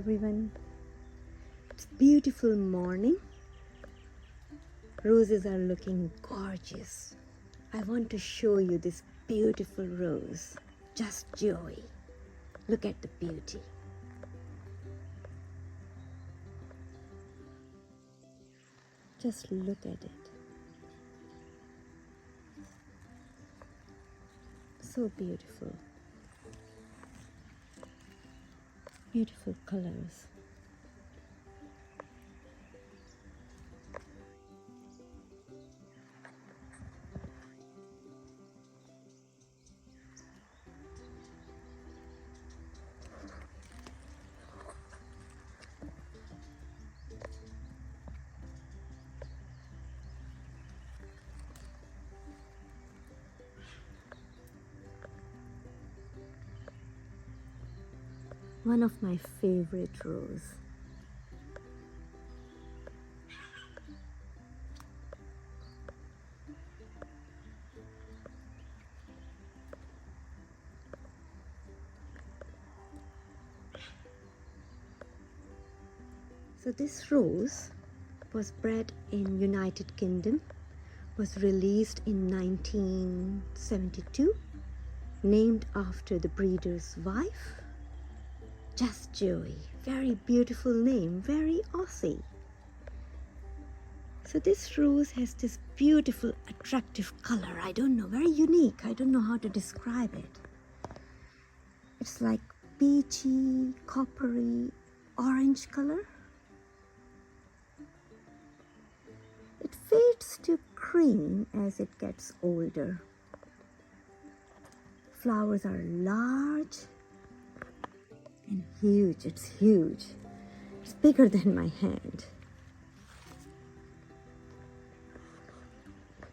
everyone. It's beautiful morning. Roses are looking gorgeous. I want to show you this beautiful rose. Just joy. Look at the beauty. Just look at it. So beautiful. Beautiful colors. One of my favorite rose. So this rose was bred in United Kingdom, was released in 1972, named after the breeder's wife. Just Joy, very beautiful name, very Aussie. So this rose has this beautiful, attractive color. I don't know, very unique. I don't know how to describe it. It's like peachy, coppery, orange color. It fades to cream as it gets older. Flowers are large and huge. It's huge. It's bigger than my hand.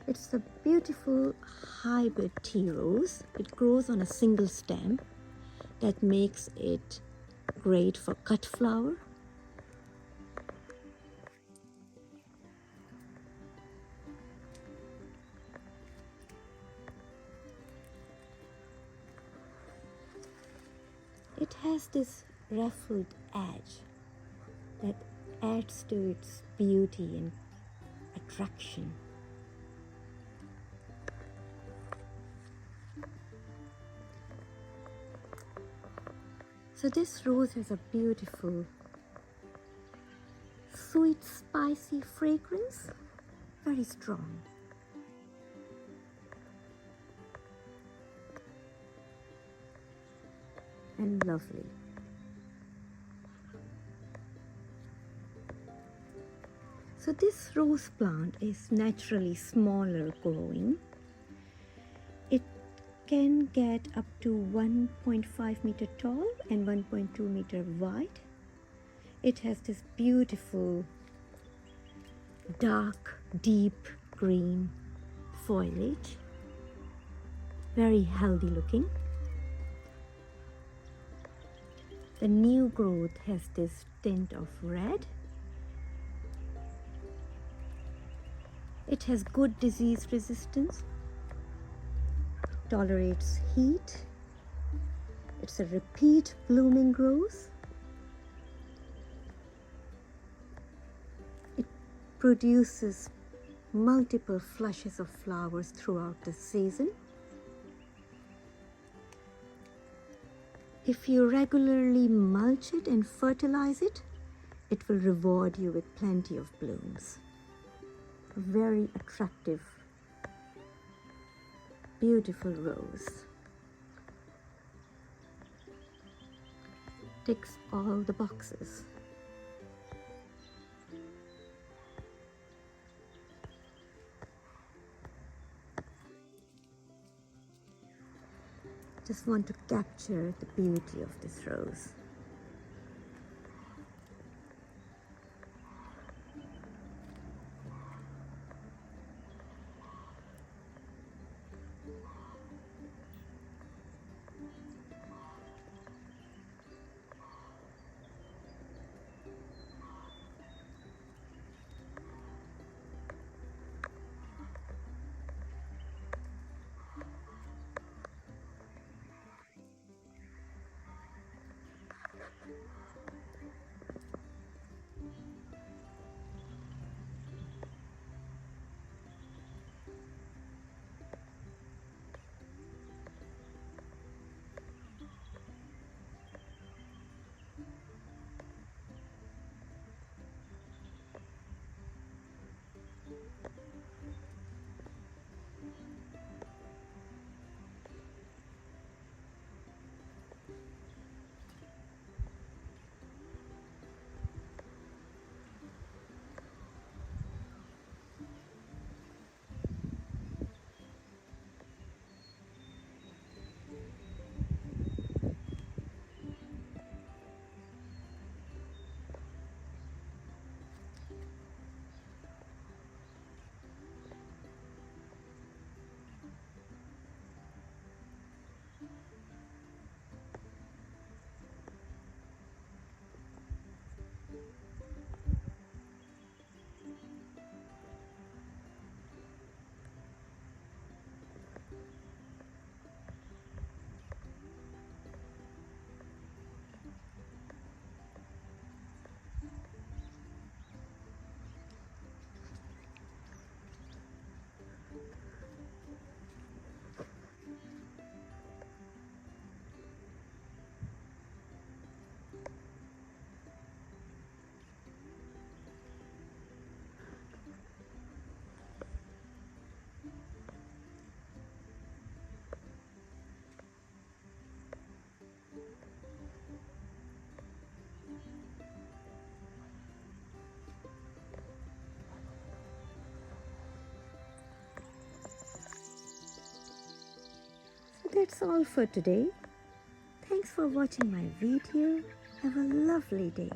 It's a beautiful hybrid tea rose. It grows on a single stem. That makes it great for cut flower. It has this ruffled edge that adds to its beauty and attraction. So this rose has a beautiful, sweet, spicy fragrance, very strong. And lovely. So this rose plant is naturally smaller growing. It can get up to 1.5 meter tall and 1.2 meter wide. It has this beautiful dark, deep green foliage. Very healthy looking. The new growth has this tint of red. It has good disease resistance, tolerates heat. It's a repeat blooming rose. It produces multiple flushes of flowers throughout the season. If you regularly mulch it and fertilize it, it will reward you with plenty of blooms. A very attractive, beautiful rose. Ticks all the boxes. Just want to capture the beauty of this rose. that's all for today. Thanks for watching my video. Have a lovely day.